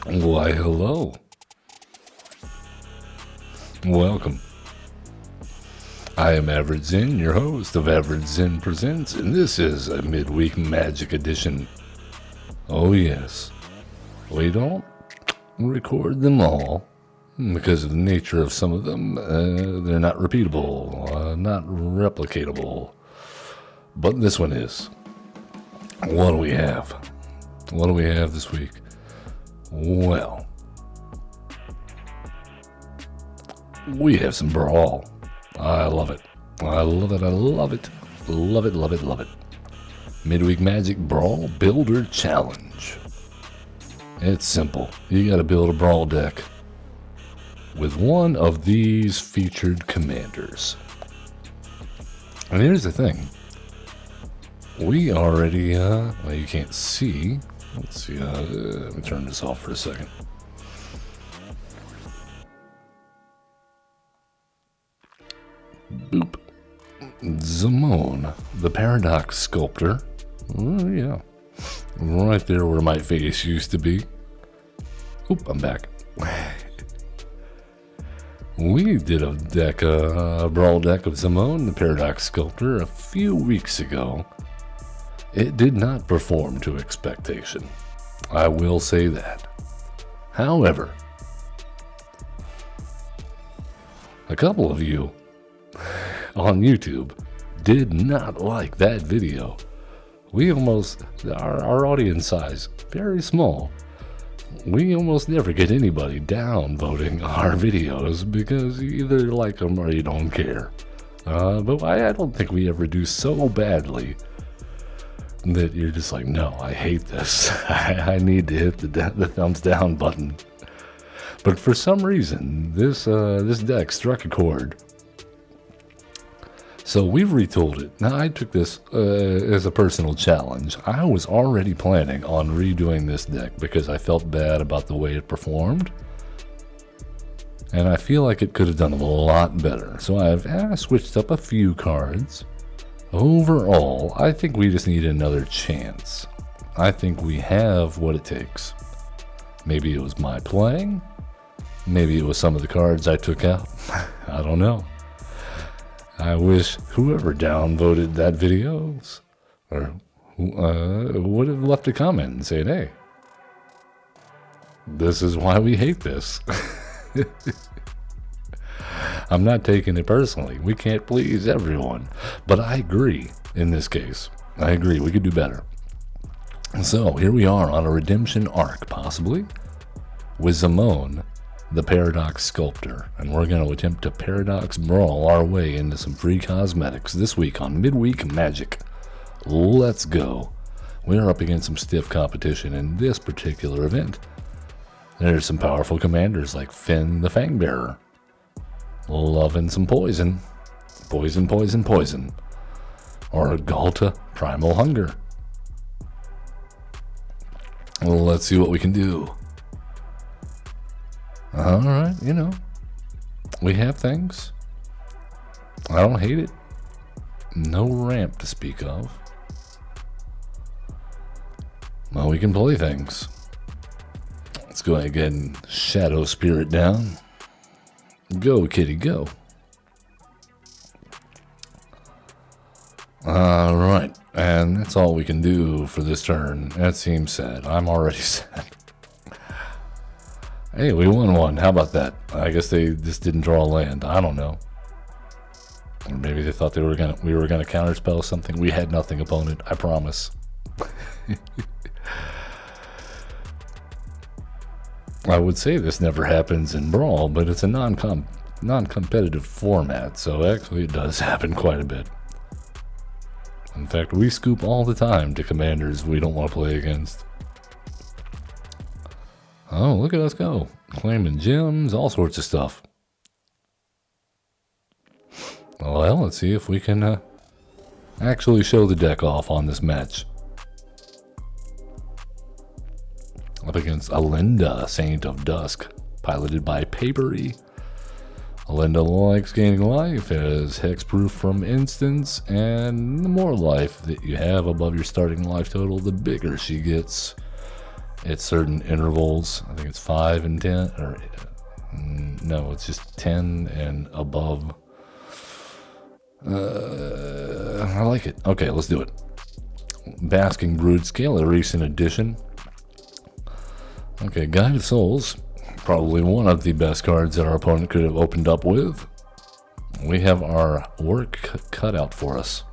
Why, hello. Welcome. I am averagezen, your host of averagezen Presents, and this is a midweek magic edition. Oh yes, we don't record them all because of the nature of some of them. They're not repeatable, not replicatable, but this one is. What do we have? What do we have this week? Well, we have some Brawl. I love it. I love it. I love it. Love it, love it, love it. Midweek Magic Brawl Builder Challenge. It's simple. You gotta build a Brawl deck with one of these featured commanders. And here's the thing. We already, well, you can't see. Let's see, let me turn this off for a second. Boop. Zimone, the Paradox Sculptor. Oh, yeah. Right there where my face used to be. Oop, I'm back. We did a deck, a Brawl deck of Zimone, the Paradox Sculptor, a few weeks ago. It did not perform to expectation. I will say that. However, a couple of you on YouTube did not like that video. We almost, our audience size, very small. We almost never get anybody downvoting our videos because you either like them or you don't care. But I don't think we ever do so badly that you're just like, no, I hate this. I need to hit the thumbs down button. But for some reason, this deck struck a chord. So we've retooled it. Now, I took this as a personal challenge. I was already planning on redoing this deck because I felt bad about the way it performed. And I feel like it could have done a lot better. So I've switched up a few cards. Overall, I think we just need another chance. I think we have what it takes. Maybe it was my playing. Maybe it was some of the cards I took out. I don't know. I wish whoever downvoted that video or would have left a comment and said, hey, this is why we hate this. I'm not taking it personally. We can't please everyone. But I agree in this case. I agree. We could do better. So here we are on a redemption arc, possibly, with Zimone, the Paradox Sculptor. And we're going to attempt to Paradox Brawl our way into some free cosmetics this week on Midweek Magic. Let's go. We're up against some stiff competition in this particular event. There's some powerful commanders like Finn the Fangbearer. Loving some poison. Poison, poison, poison. Or Galta Primal Hunger. Well, let's see what we can do. Alright, you know. We have things. I don't hate it. No ramp to speak of. Well, we can play things. Let's go ahead and Shadow Spirit down. Go, kitty, go. Alright, and that's all we can do for this turn. That seems sad. I'm already sad. Hey, we won one. How about that? I guess they just didn't draw land. I don't know. Or maybe they thought we were gonna counterspell something. We had nothing, opponent. I promise. I would say this never happens in Brawl, but it's a non-competitive format, so actually it does happen quite a bit. In fact, we scoop all the time to commanders we don't want to play against. Oh, look at us go. Claiming gems, all sorts of stuff. Well, let's see if we can actually show the deck off on this match. Up against Alinda, Saint of Dusk, piloted by Papery. Alinda likes gaining life, has hexproof from instants, and the more life that you have above your starting life total, the bigger she gets. at certain intervals. I think it's 5 and 10, or no, it's just 10 and above. I like it. Okay, let's do it. Basking Brood Scale, a recent addition. Okay, Guide of Souls, probably one of the best cards that our opponent could have opened up with. We have our work cut out for us.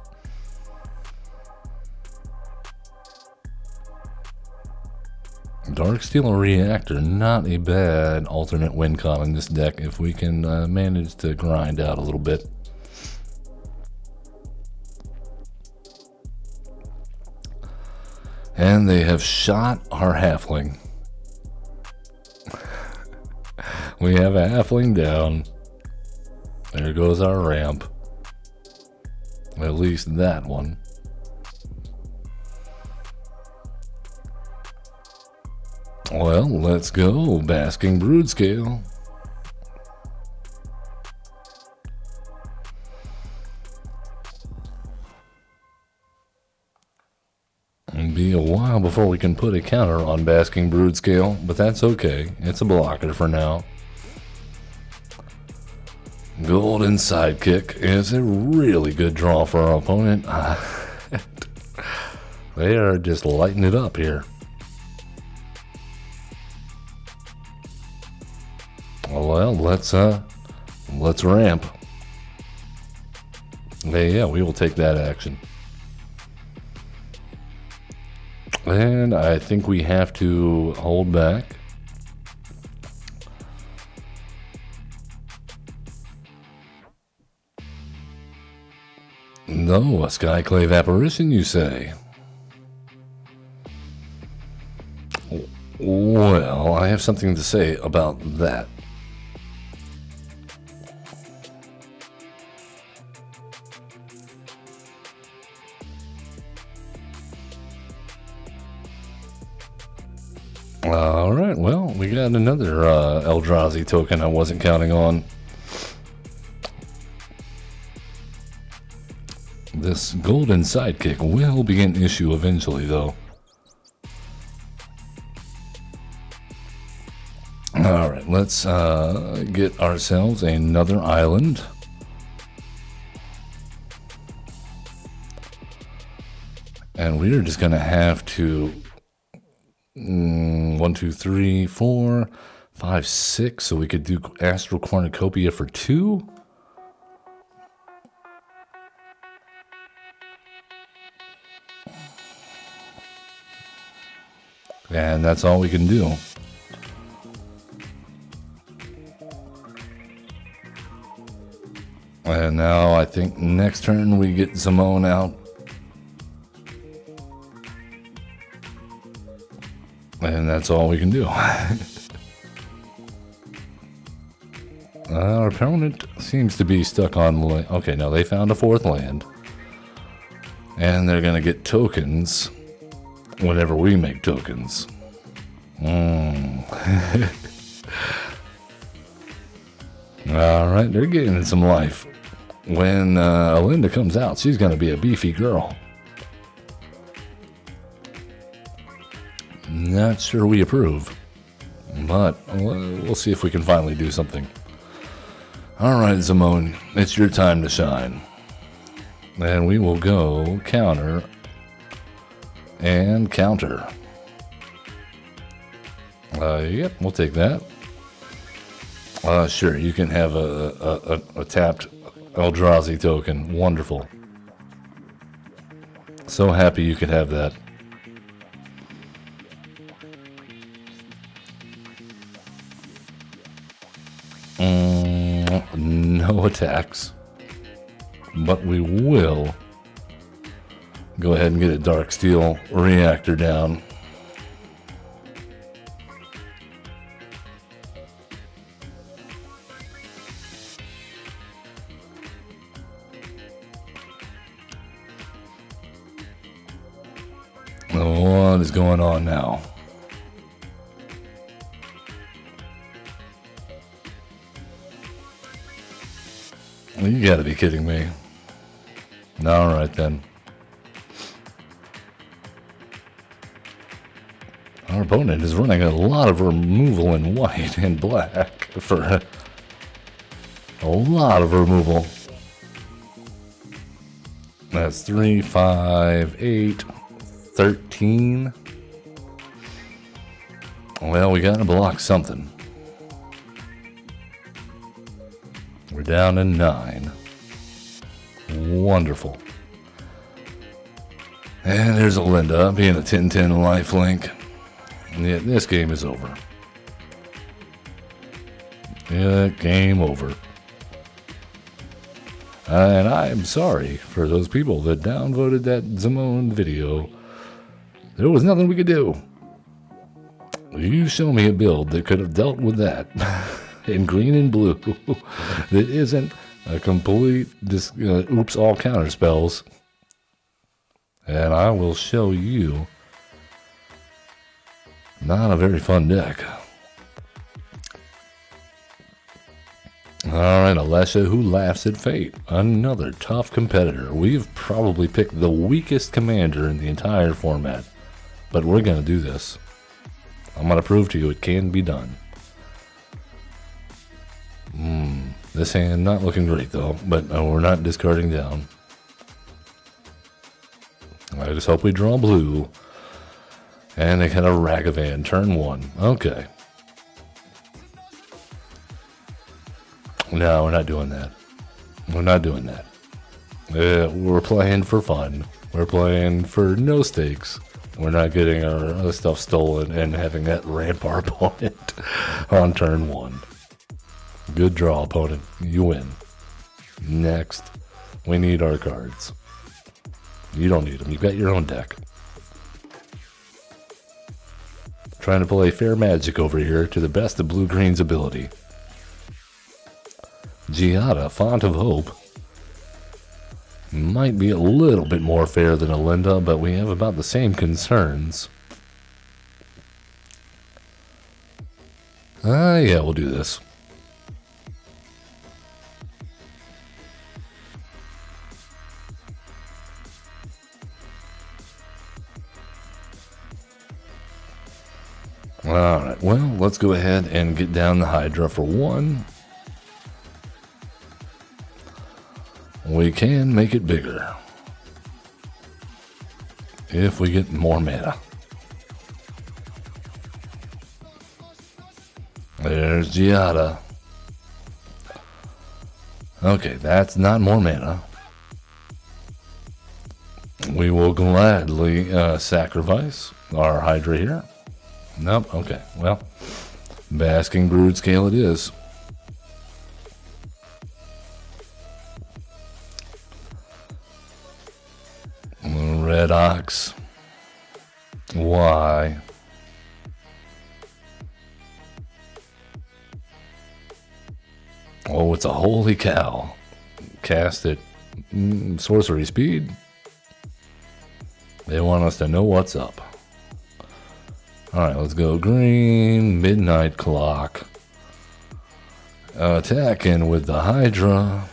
Darksteel Reactor, not a bad alternate win con in this deck if we can manage to grind out a little bit. And they have shot our halfling. We have a halfling down. There goes our ramp. At least that one. Well, let's go. Basking Brood Scale. It'll be a while before we can put a counter on Basking Brood Scale, but that's okay. It's a blocker for now. Golden Sidekick is a really good draw for our opponent. They are just lighting it up here. Well, let's ramp. Yeah, we will take that action. And I think we have to hold back. No, a Skyclave Apparition, you say? Well, I have something to say about that. Alright, well, we got another Eldrazi token I wasn't counting on. This Golden Sidekick will be an issue eventually, though. Alright, let's get ourselves another island. And we're just going to have to 1, 2, 3, 4, 5, 6. So we could do Astral Cornucopia for 2. And that's all we can do. And now I think next turn we get Zimone out. And that's all we can do. Our opponent seems to be stuck on... Okay, no, they found a 4th land. And they're going to get tokens whenever we make tokens. Alright, they're getting some life. When Alinda comes out, she's going to be a beefy girl. Not sure we approve, but we'll see if we can finally do something. Alright, Zimone, it's your time to shine. And we will go counter and counter. Yep, we'll take that. Sure, you can have a tapped Eldrazi token. Wonderful. So happy you could have that. No attacks. But we will go ahead and get a Darksteel Reactor down. What is going on now? You gotta be kidding me. Alright then. Our opponent is running a lot of removal in white and black for a lot of removal. That's 3, 5, 8, 13. Well, we gotta block something. We're down to 9. Wonderful. And there's a Linda being a 10-10 lifelink. Yeah, this game is over. Yeah, game over. And I'm sorry for those people that downvoted that Zimone video. There was nothing we could do. You show me a build that could have dealt with that in green and blue that isn't a complete oops all counter spells, and I will show you not a very fun deck. Alright, Alesha, who laughs at fate. Another tough competitor. We've probably picked the weakest commander in the entire format, but we're going to do this. I'm going to prove to you it can be done. This hand not looking great though, but we're not discarding down. I just hope we draw blue. And they got a Ragavan, turn 1. Okay. No, we're not doing that. We're not doing that. We're playing for fun. We're playing for no stakes. We're not getting our other stuff stolen and having that Rampart opponent on turn 1. Good draw, opponent. You win. Next, we need our cards. You don't need them. You've got your own deck. Trying to play fair magic over here to the best of blue-green's ability. Giada, Font of Hope. Might be a little bit more fair than Alinda, but we have about the same concerns. Yeah, we'll do this. Alright, well, let's go ahead and get down the Hydra for 1. We can make it bigger if we get more mana. There's Giada. Okay, that's not more mana. We will gladly sacrifice our Hydra here. Nope, okay, well, Basking Brood Scale it is. Red Ox. Why? Oh, it's a holy cow. Cast at sorcery speed. They want us to know what's up. Alright, let's go green, midnight clock. Attacking with the Hydra.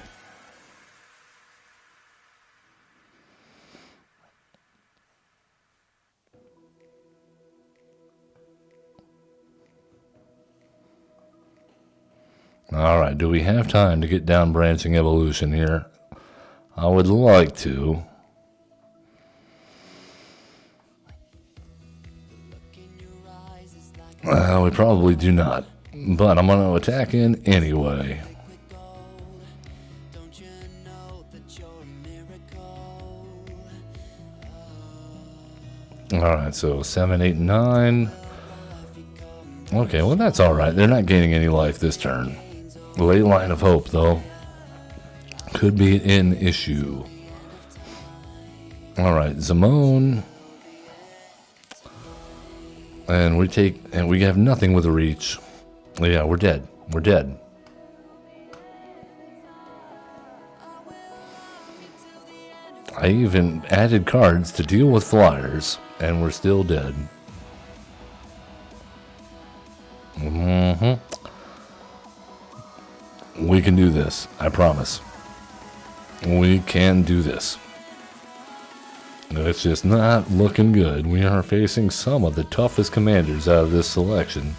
Alright, do we have time to get down branching evolution here? I would like to. We probably do not, but I'm going to attack in anyway. Alright, so 7, 8, 9. Okay, well that's alright. They're not gaining any life this turn. Late Line of Hope, though, could be an issue. Alright, Zimone. And we have nothing with a reach. Yeah, we're dead. We're dead. I even added cards to deal with flyers, and we're still dead. We can do this. I promise. We can do this. It's just not looking good. We are facing some of the toughest commanders out of this selection.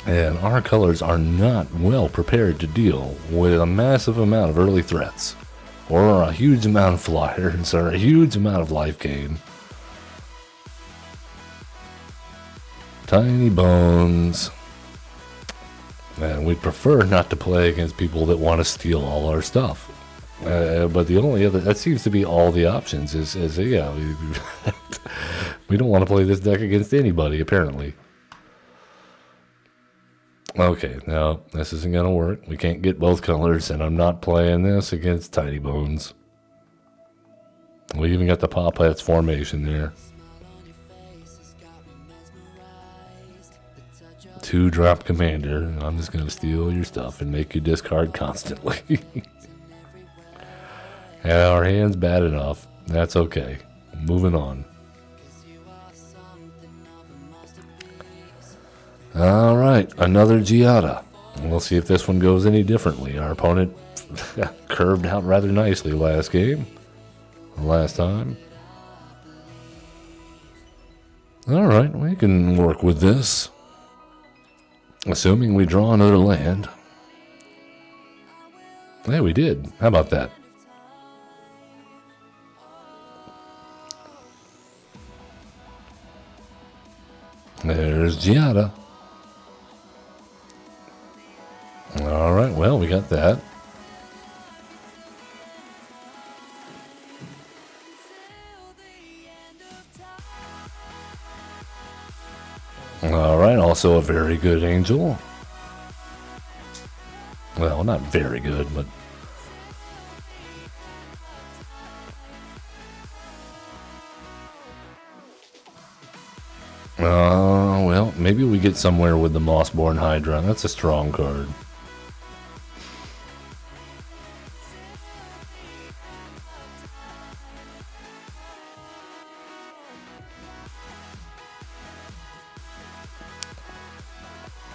And our colors are not well prepared to deal with a massive amount of early threats, or a huge amount of flyers, or a huge amount of life gain. Tiny bones. And we'd prefer not to play against people that want to steal all our stuff. But the only other, that seems to be all the options is yeah, we don't want to play this deck against anybody, apparently. Okay, no, this isn't going to work. We can't get both colors, and I'm not playing this against Tiny Bones. We even got the Pop Hats formation there. 2-drop commander. I'm just going to steal your stuff and make you discard constantly. Yeah, our hand's bad enough. That's okay. Moving on. Alright, another Giada. We'll see if this one goes any differently. Our opponent curved out rather nicely last time. Alright, we can work with this. Assuming we draw another land. Yeah, we did. How about that? There's Giada. Alright, well, we got that. Alright, also a very good angel. Well, not very good, but... well, maybe we get somewhere with the Mossborn Hydra. That's a strong card.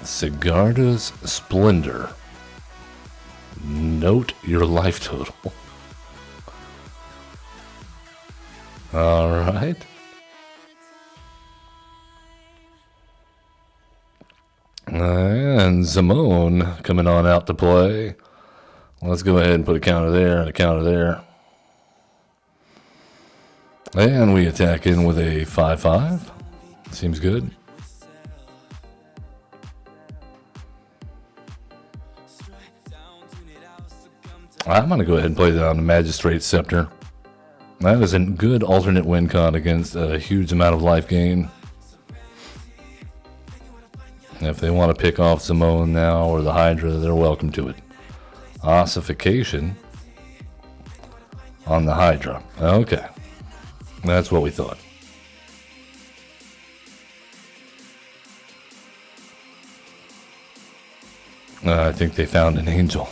Sigarda's Splendor. Note your life total. Alright. And Zimone coming on out to play. Let's go ahead and put a counter there and a counter there. And we attack in with a 5/5. Seems good. I'm going to go ahead and play down the Magistrate Scepter. That is a good alternate win con against a huge amount of life gain. If they want to pick off Zimone now or the Hydra, they're welcome to it. Ossification on the Hydra. Okay. That's what we thought. I think they found an angel.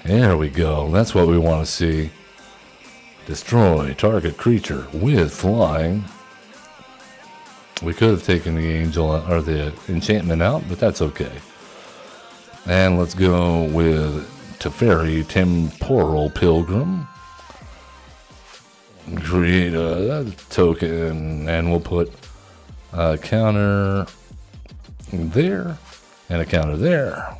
There we go. That's what we want to see. Destroy target creature with flying. We could have taken the angel or the enchantment out, but that's okay. And let's go with Teferi Temporal Pilgrim. Create a token, and we'll put a counter there and a counter there.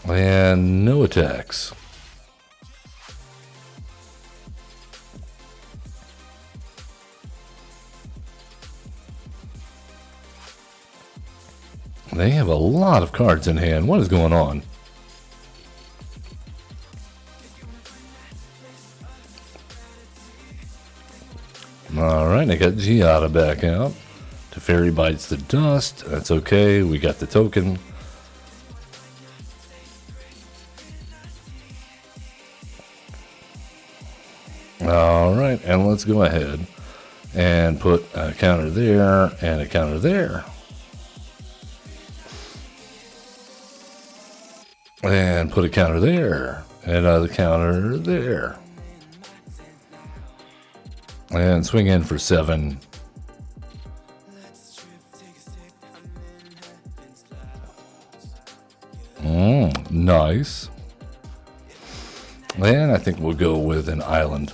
And no attacks. They have a lot of cards in hand. What is going on? Alright, I got Giada back out. Teferi bites the dust. That's okay. We got the token. Alright, and let's go ahead and put a counter there and a counter there. And put a counter there and another counter there. And swing in for 7. Nice. And I think we'll go with an island.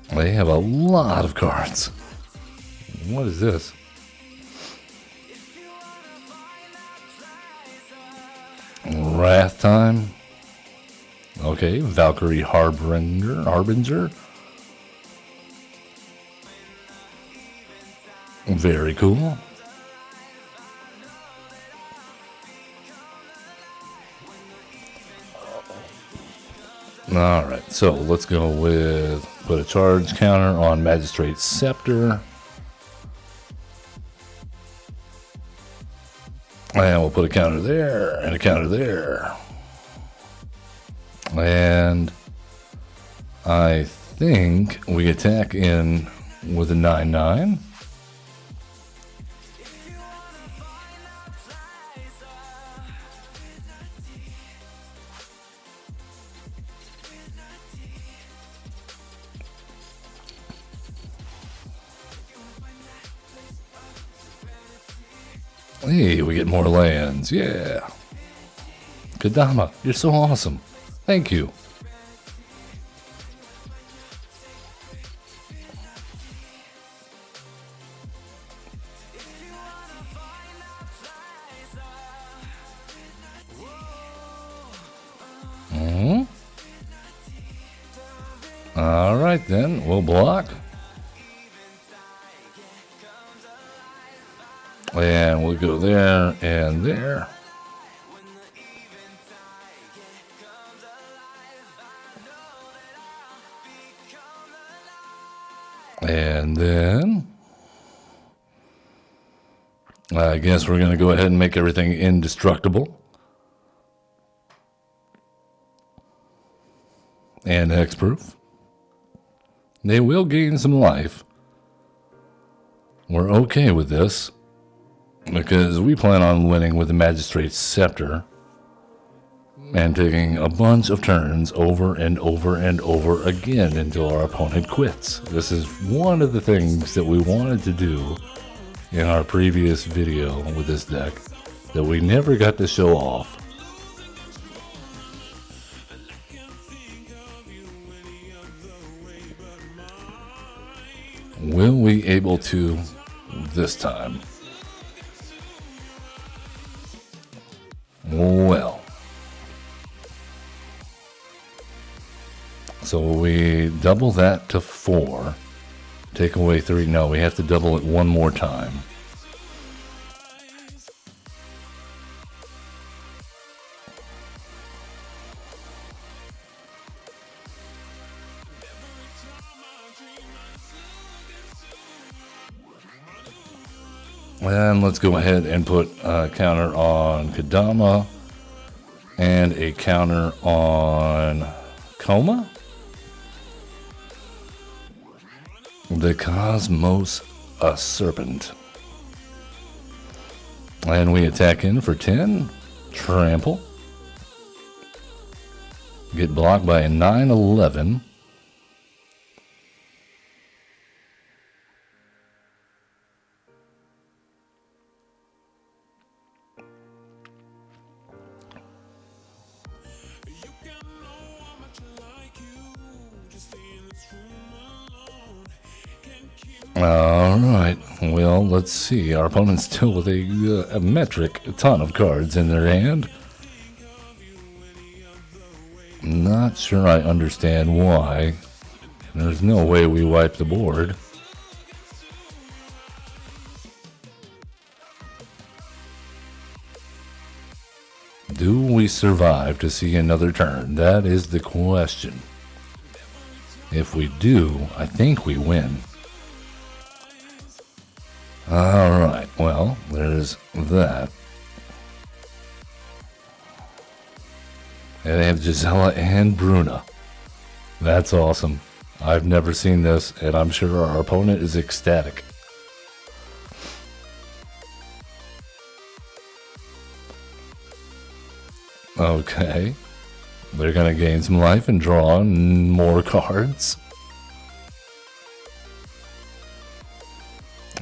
They have a lot of cards. What is this? Wrath Time. Okay, Valkyrie Harbinger. Very cool. Alright, so let's go with put a charge counter on Magistrate's Scepter. And we'll put a counter there and a counter there. And I think we attack in with a 9/9. Hey, we get more lands. Yeah. Kadama, you're so awesome. Thank you. All right, then. We'll block. And we'll go there and there. And then I guess we're going to go ahead and make everything indestructible. And hexproof. They will gain some life. We're okay with this, because we plan on winning with the Magistrate's Scepter and taking a bunch of turns over and over and over again until our opponent quits. This is one of the things that we wanted to do in our previous video with this deck that we never got to show off. Will we able to this time? Well, so we double that to 4, take away 3. No, we have to double it one more time. And let's go ahead and put a counter on Kadama and a counter on Coma. The Cosmos a Serpent. And we attack in for 10. Trample. Get blocked by a 9/11. Alright, well, let's see. Our opponent's still with a metric ton of cards in their hand. Not sure I understand why. There's no way we wipe the board. Do we survive to see another turn? That is the question. If we do, I think we win. Alright, well, there's that. And they have Gisela and Bruna. That's awesome. I've never seen this, and I'm sure our opponent is ecstatic. Okay. They're going to gain some life and draw more cards.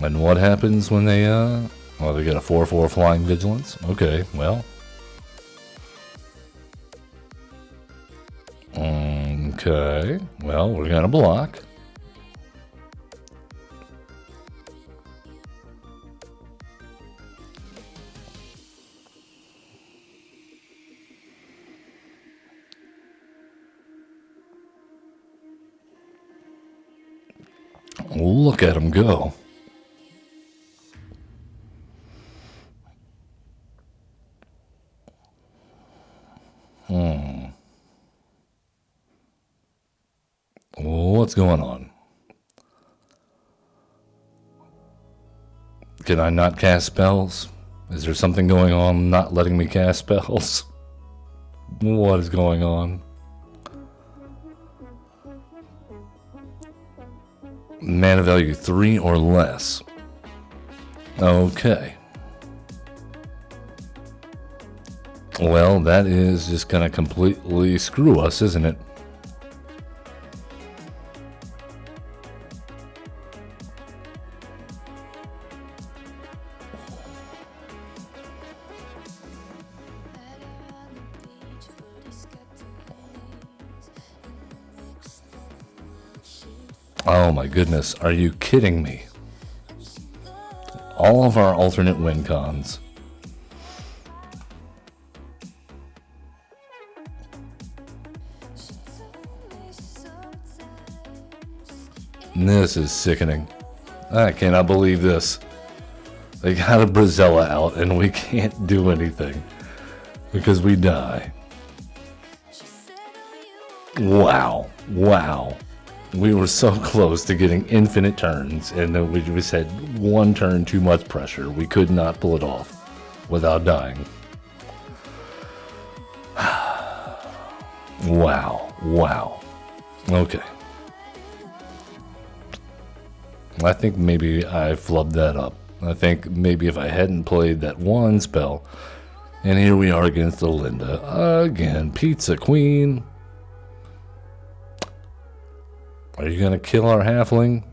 And what happens when they, well, they get a 4/4 flying vigilance? Okay, well. Okay, well, we're gonna block. Look at him go. What's going on? Can I not cast spells? Is there something going on not letting me cast spells? What is going on? Mana value 3 or less. Okay. Well, that is just gonna completely screw us, isn't it? Oh my goodness, are you kidding me? All of our alternate win cons. This is sickening. I cannot believe this. They got a Brazella out and we can't do anything because we die. Wow. Wow. We were so close to getting infinite turns, and then we just had one turn too much pressure. We could not pull it off without dying. Wow. Wow. Okay. I think maybe I flubbed that up. I think maybe if I hadn't played that one spell, and here we are against the Linda. Again, Pizza Queen. Are you gonna kill our halfling?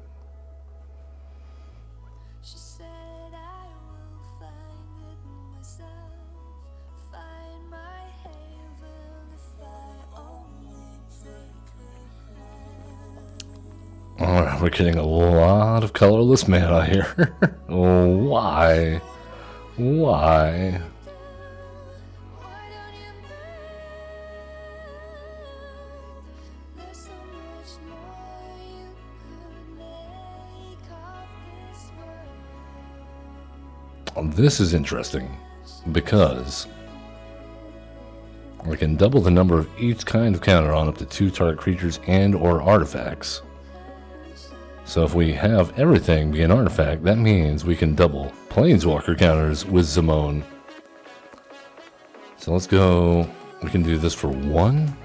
Alright, we're getting a lot of colorless mana here. Oh, why? Why? This is interesting because we can double the number of each kind of counter on up to 2 target creatures and or artifacts. So if we have everything be an artifact, that means we can double planeswalker counters with Zimone. So let's go, we can do this for 1,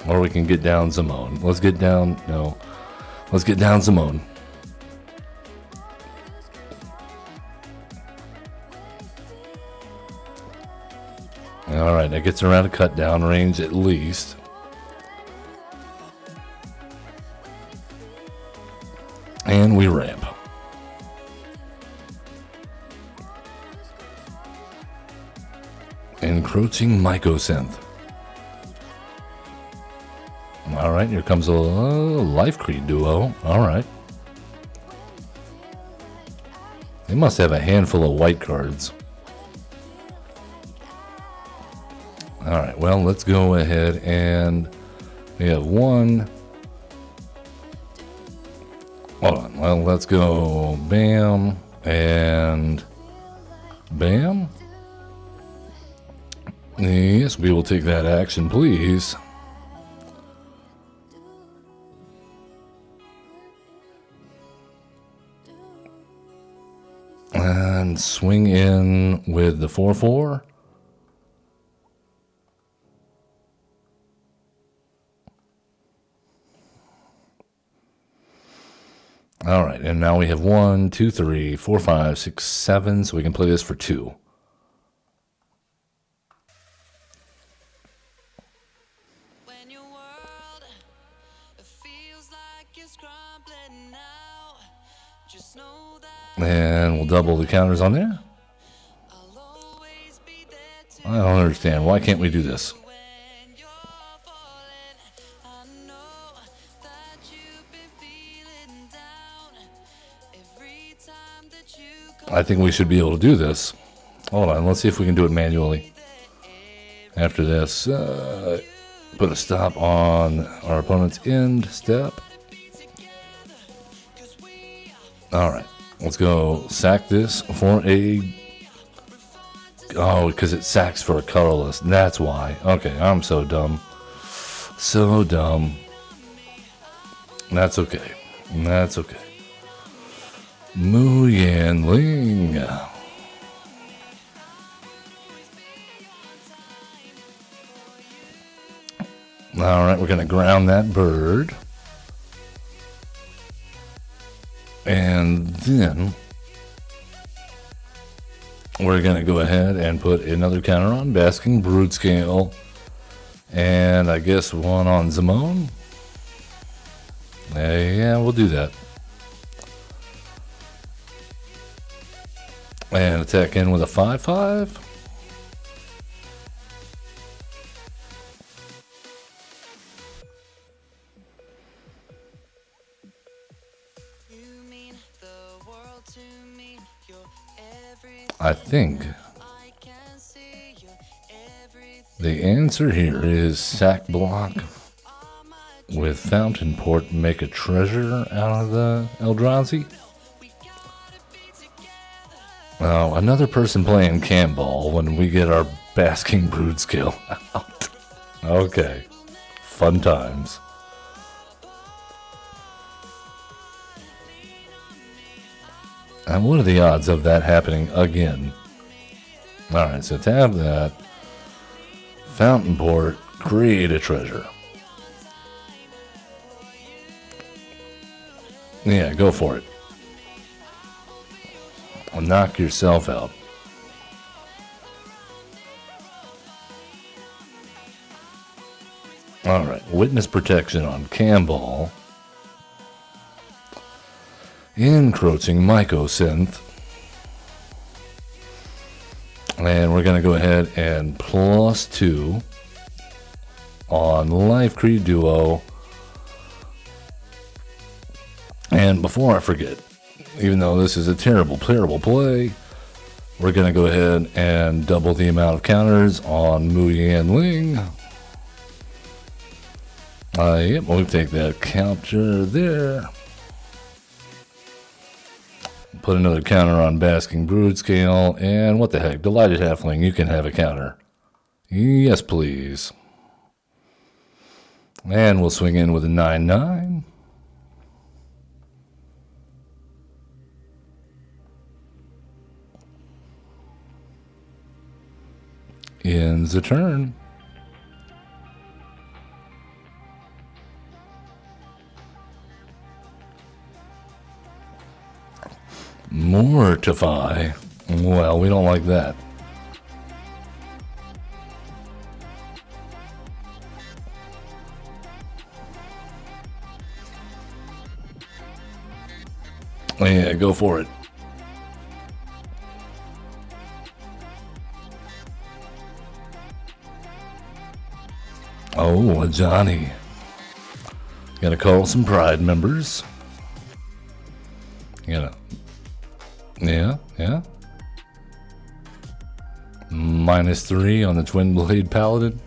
or we can get down Zimone. Let's get down, no, let's get down Zimone. Alright, that gets her out of cut down range at least. And we ramp. Encroaching Mycosynth. Alright, here comes a Life Creed duo. Alright. They must have a handful of white cards. Alright, well, let's go ahead and we have 1. Hold on, well, let's go bam and bam. Yes, we will take that action, please. And swing in with the 4/4. All right, and now we have 1, 2, 3, 4, 5, 6, 7, so we can play this for 2. When your world feels like it's crumbling now, just know And we'll double the counters on there. I don't understand. Why can't we do this? I think we should be able to do this. Hold on, let's see if we can do it manually. After this, put a stop on our opponent's end step. Alright, let's go sack this for a... Oh, because it sacks for a colorless. That's why. Okay, I'm so dumb. So dumb. That's okay. That's okay. Mu Yan Ling. Alright, we're going to ground that bird. And then we're going to go ahead and put another counter on Basking Brood Scale. And I guess one on Zimone. Yeah, we'll do that. And attack in with a 5/5. I think the answer here is sack block with Fountain Port, make a treasure out of the Eldrazi. Now, another person playing Camball when we get our Basking Brood skill out. Okay, fun times. And what are the odds of that happening again? Alright, so tab that. Fountain Port, create a treasure. Yeah, go for it. Knock yourself out. Alright, witness protection on Camball. Encroaching Mycosynth. And we're going to go ahead and +2 on Life Creed Duo. And before I forget, even though this is a terrible play, we're going to go ahead and double the amount of counters on Mu Yan Ling. Yep, we'll take that counter there. Put another counter on Basking Brood Scale, and what the heck, Delighted Halfling, you can have a counter. Yes, please. And we'll swing in with a 9/9. Ends the turn. Mortify. Well, we don't like that. Yeah, go for it. Oh, Johnny. Gotta call some Pride members. Yeah. -3 on the Twin Blade Paladin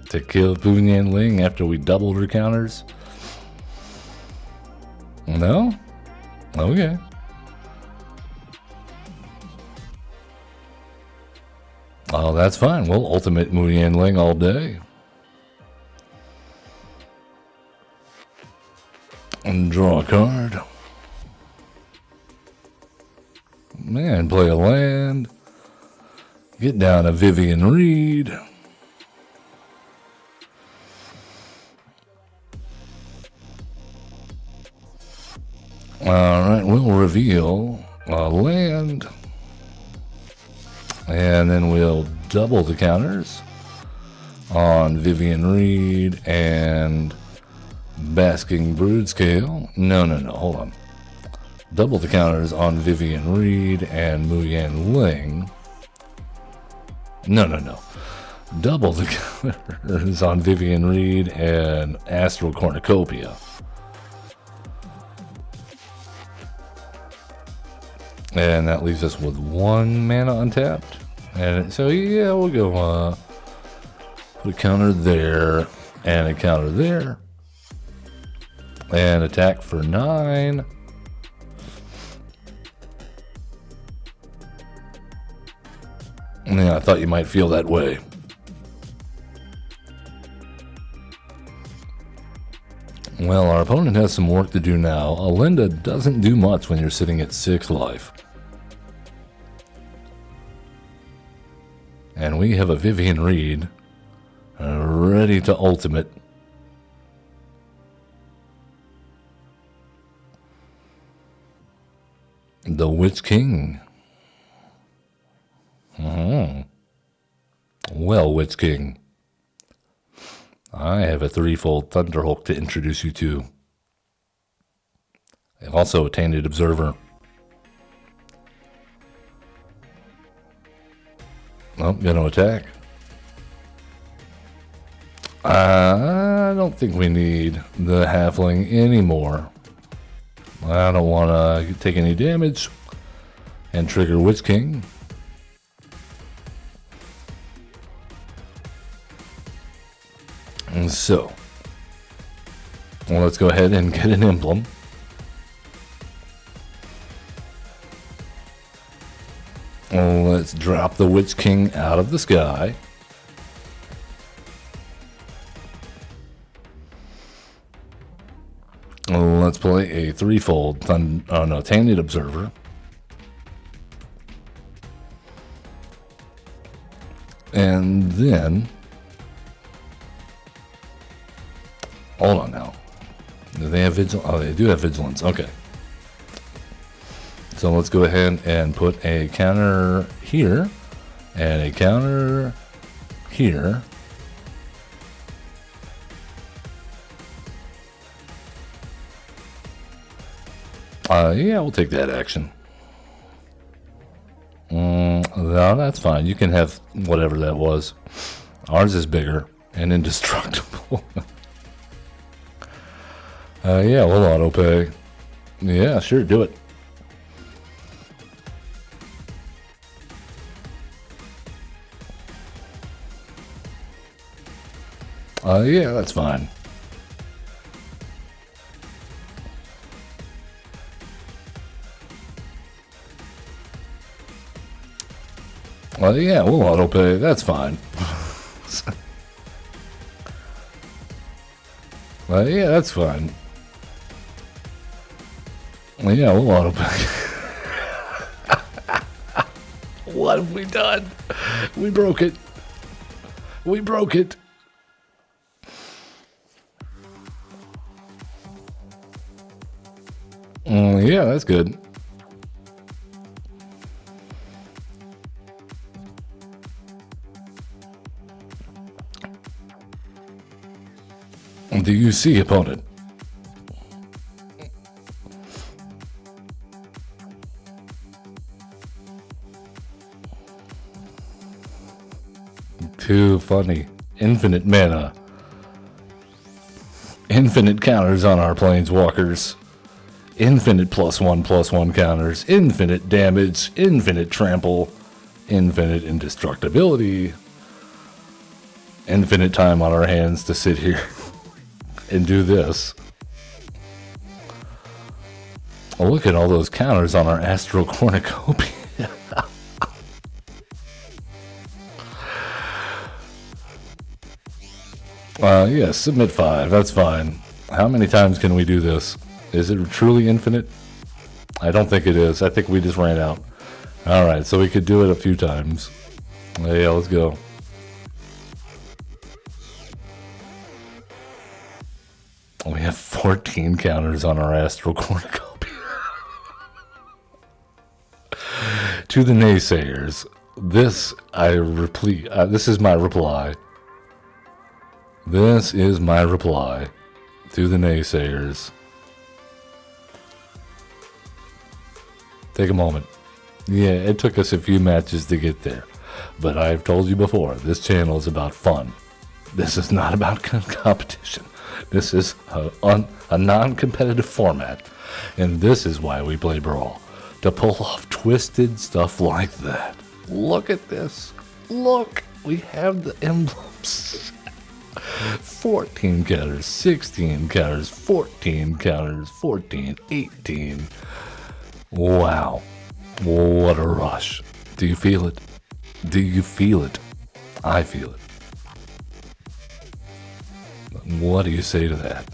to kill Mu Yan Ling after we doubled her counters. No? Okay. Oh, that's fine. We'll ultimate Mu Yan Ling all day. And draw a card. Man, play a land. Get down to Vivian Reed. Alright, we'll reveal a land. And then we'll double the counters on Vivian Reed and Basking Brood Scale. No, hold on. Double the counters on Vivian Reed and Muyan Ling. No. Double the counters on Vivian Reed and Astral Cornucopia. And that leaves us with 1 mana untapped. And so, yeah, we'll go put a counter there and a counter there. And attack for 9. Yeah, I thought you might feel that way. Well, our opponent has some work to do now. Alinda doesn't do much when you're sitting at 6 life. And we have a Vivian Reed ready to ultimate. The Witch King. Well, Witch King, I have a 3-fold Thunderhulk to introduce you to. And also a Tainted Observer. Oh, gonna attack. I don't think we need the Halfling anymore. I don't want to take any damage and trigger Witch King. And so, well, let's go ahead and get an emblem. Let's drop the Witch King out of the sky. Let's play a 3-fold Tainted Observer. And then, hold on now. Do they have vigilance? Oh, they do have vigilance. Okay. So let's go ahead and put a counter here and a counter here. Yeah, we'll take that action. No, that's fine. You can have whatever that was. Ours is bigger and indestructible. Yeah, we'll auto pay. Yeah, sure, do it. Yeah, that's fine. Yeah, we'll auto pay. That's fine. Yeah, that's fine. Yeah, we'll auto pay. What have we done? We broke it. We broke it. Yeah, that's good. Do you see, opponent? Too funny. Infinite mana. Infinite counters on our planeswalkers. Infinite +1/+1 counters. Infinite damage. Infinite trample. Infinite indestructibility. Infinite time on our hands to sit here and do this. Oh, look at all those counters on our Astral Cornucopia. Yeah, submit 5. That's fine. How many times can we do this? Is it truly infinite? I don't think it is. I think we just ran out. Alright, so we could do it a few times. Yeah, let's go. We have 14 counters on our Astral Cornucopia. To the naysayers, this is my reply. This is my reply to the naysayers. Take a moment. Yeah, it took us a few matches to get there. But I've told you before, this channel is about fun. This is not about competition. This is a non-competitive format. And this is why we play Brawl. To pull off twisted stuff like that. Look at this. Look. We have the emblems. 14 counters, 16 counters, 14 counters, 14, 18. Wow. What a rush. Do you feel it? Do you feel it? I feel it. What do you say to that?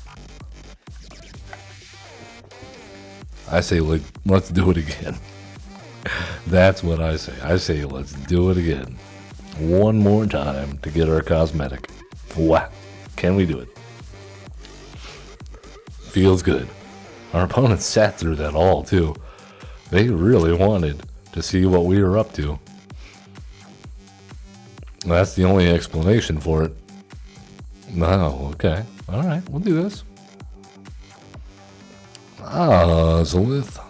I say, let's do it again. That's what I say. I say, let's do it again. One more time to get our cosmetic. Wow. Can we do it? Feels good. Our opponents sat through that all, too. They really wanted to see what we were up to. That's the only explanation for it. No, okay. All right, we'll do this. Zolith.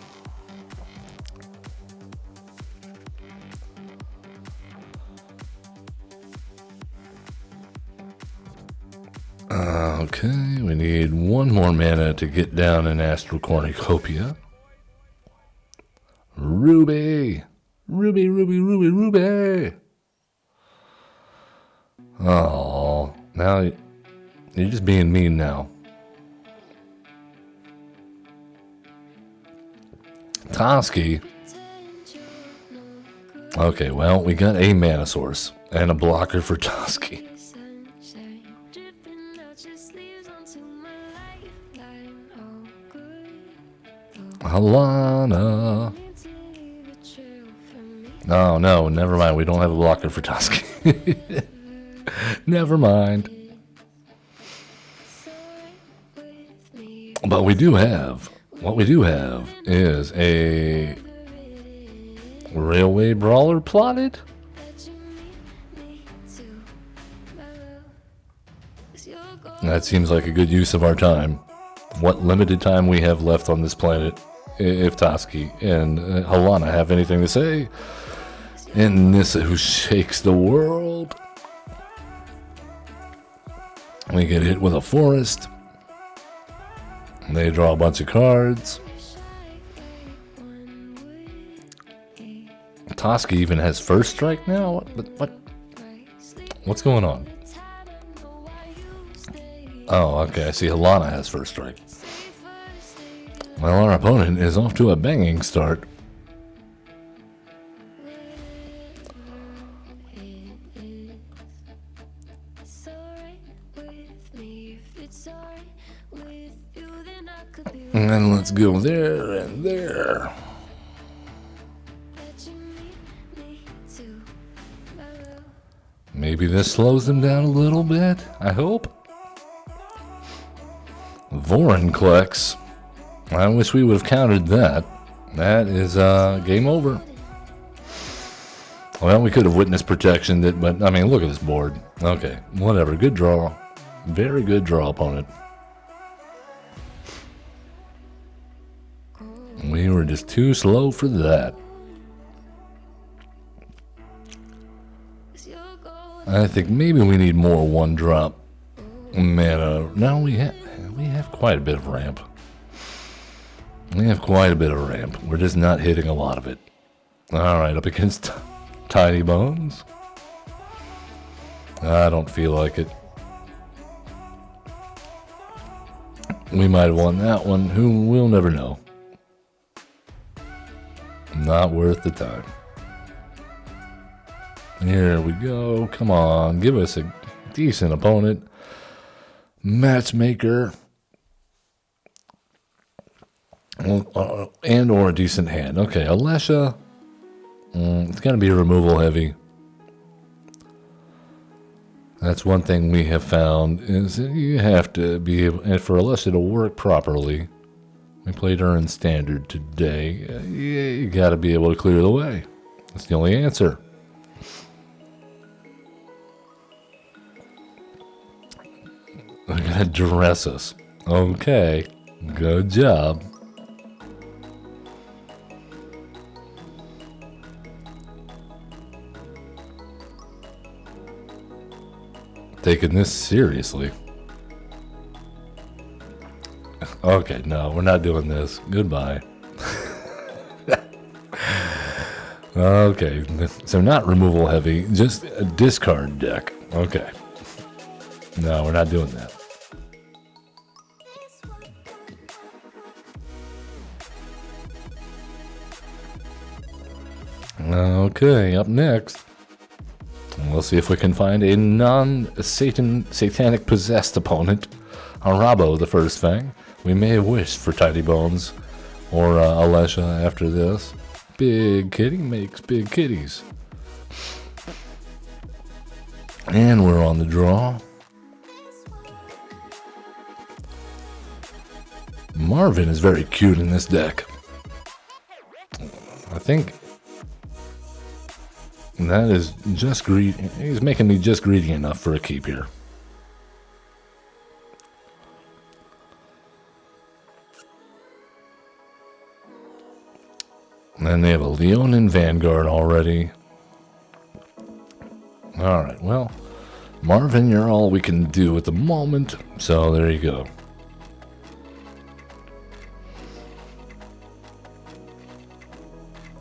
Okay, we need one more mana to get down in Astral Cornucopia. Ruby! Ruby, Ruby, Ruby, Ruby! Oh, now you're just being mean now. Toski. Okay, well, we got a mana source and a blocker for Toski. Alana. Oh, no, never mind. We don't have a blocker for Toski. Never mind. But we do have, what we do have is a railway brawler plotted. That seems like a good use of our time. What limited time we have left on this planet, if Toski and Halana have anything to say. And Nissa, who shakes the world. We get hit with a forest. They draw a bunch of cards. Toski even has first strike now? What's going on? Oh, okay. I see Halana has first strike. Well, our opponent is off to a banging start. And then let's go there and there. Maybe this slows them down a little bit, I hope. Vorinclex. I wish we would have countered that. That is game over. Well, we could have witness protectioned it, but I mean, look at this board. Okay, whatever. Good draw. Very good draw, opponent. We were just too slow for that. I think maybe we need more one-drop mana. No, we have quite a bit of ramp. We have quite a bit of ramp. We're just not hitting a lot of it. All right, up against Tiny Bones. I don't feel like it. We might have won that one. Who we'll never know. Not worth the time. Here we go. Come on, give us a decent opponent. Matchmaker. And or a decent hand. Okay, Alesha. It's going to be removal heavy. That's one thing we have found is that you have to be able, and for Alesha to work properly. We played her in standard today. You got to be able to clear the way. That's the only answer. They're going to dress us. Okay. Good job. taking this seriously. Okay, no, we're not doing this. Goodbye. Okay, so not removal heavy, just a discard deck. Okay. No, we're not doing that. Okay, up next, we'll see if we can find a non-satanic possessed opponent. Arabo, the first Fang. We may have wished for Tiny Bones or Alesha after this. Big kitty makes big kitties. And we're on the draw. Marvin is very cute in this deck. I think that is just greedy. He's making me just greedy enough for a keep here. And they have a Leonin Vanguard already. Alright, well, Marvin, you're all we can do at the moment. So there you go.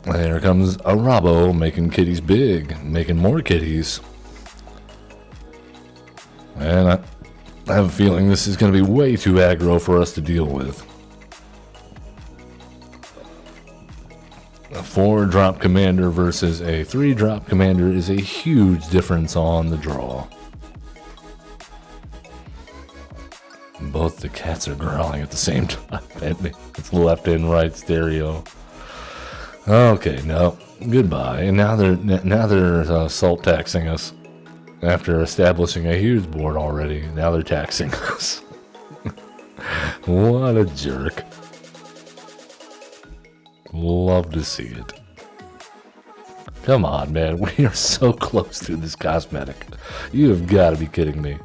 There comes Arabo making kitties big, making more kitties. And I have a feeling this is going to be way too aggro for us to deal with. A 4-drop commander versus a 3-drop commander is a huge difference on the draw. Both the cats are growling at the same time at me. It's left and right stereo. Okay, no, goodbye. And now they're salt taxing us after establishing a huge board already. Now they're taxing us. What a jerk. Love to see it. Come on, man. We are so close to this cosmetic. You have got to be kidding me.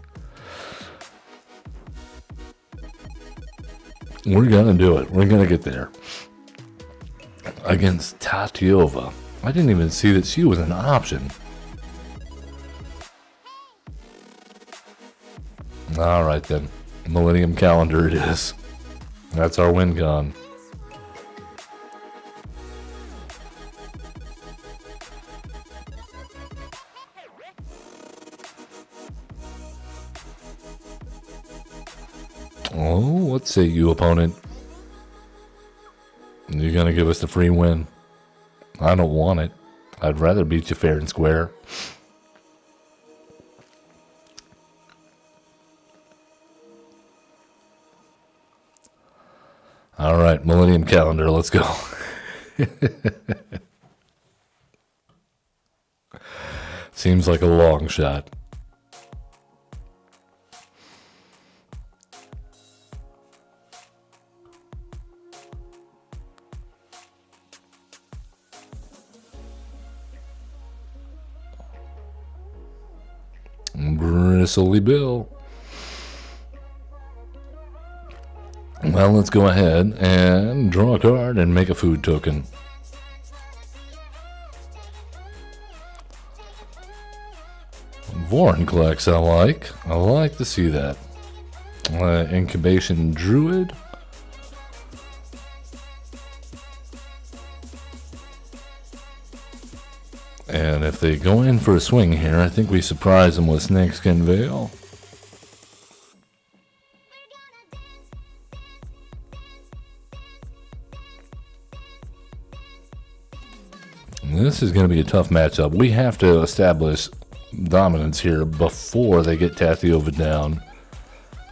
We're going to do it. We're going to get there. Against Tatiova. I didn't even see that she was an option. Alright then. Millennium Calendar it is. That's our win con. Oh, what say you, opponent? You're going to give us the free win. I don't want it. I'd rather beat you fair and square. All right, Millennium Calendar, let's go. Seems like a long shot. Bristly Bill. Well, let's go ahead and draw a card and make a food token. Vorinclex, I like. I like to see that. Incubation Druid. And if they go in for a swing here, I think we surprise them with Snakeskin Veil. This is going to be a tough matchup. We have to establish dominance here before they get Tatiova down,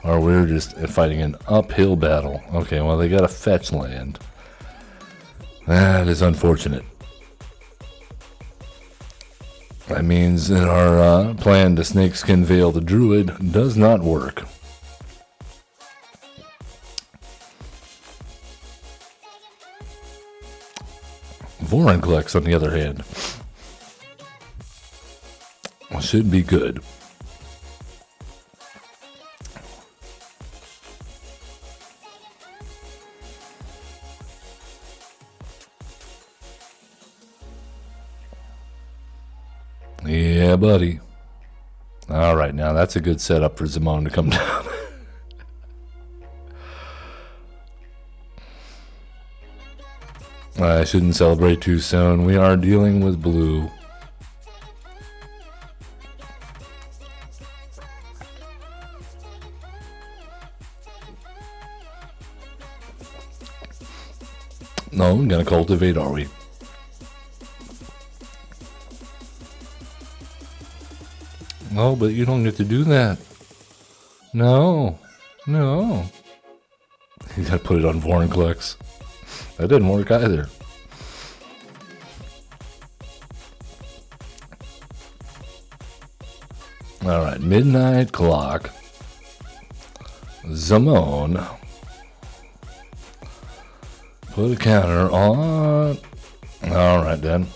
or we're just fighting an uphill battle. Okay, well, they got a fetch land. That is unfortunate. That means that our plan to Snakeskin Veil the Druid does not work. Vorinclex, on the other hand, should be good. Yeah, buddy. All right, now that's a good setup for Zimone to come down. I shouldn't celebrate too soon. We are dealing with blue. No, we're gonna cultivate, are we? No, but you don't get to do that. No. No. You gotta put it on Vorinclex. That didn't work either. Alright, midnight clock. Zimone. Put a counter on. Alright then.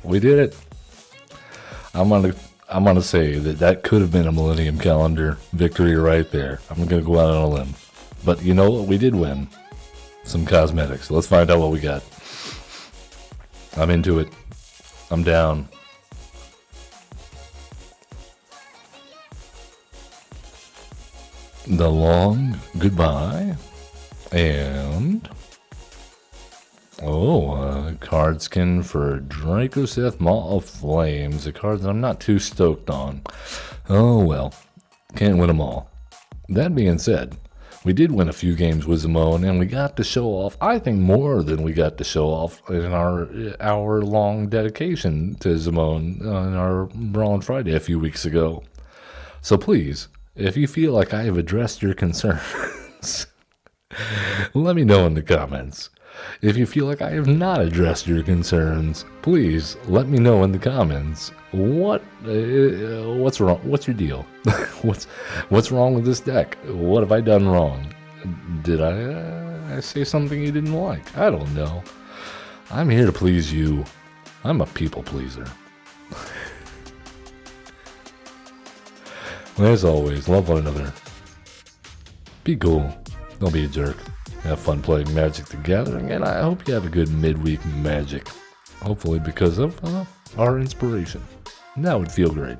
We did it. I'm gonna say that could have been a Millennium Calendar victory right there. I'm gonna go out on a limb. But you know what? We did win some cosmetics. Let's find out what we got. I'm into it. I'm down. The long goodbye. And card skin for Dracoseth Maw of Flames, a card that I'm not too stoked on. Oh well, can't win them all. That being said, we did win a few games with Zimone, and we got to show off, I think, more than we got to show off in our hour-long dedication to Zimone on our Brawl on Friday a few weeks ago. So please, if you feel like I have addressed your concerns, let me know in the comments. If you feel like I have not addressed your concerns, please let me know in the comments. What's wrong? What's your deal? what's wrong with this deck? What have I done wrong? Did I say something you didn't like? I don't know. I'm here to please you. I'm a people pleaser. As always, love one another. Be cool. Don't be a jerk. Have fun playing Magic the Gathering, and I hope you have a good midweek Magic. Hopefully because of our inspiration. That would feel great.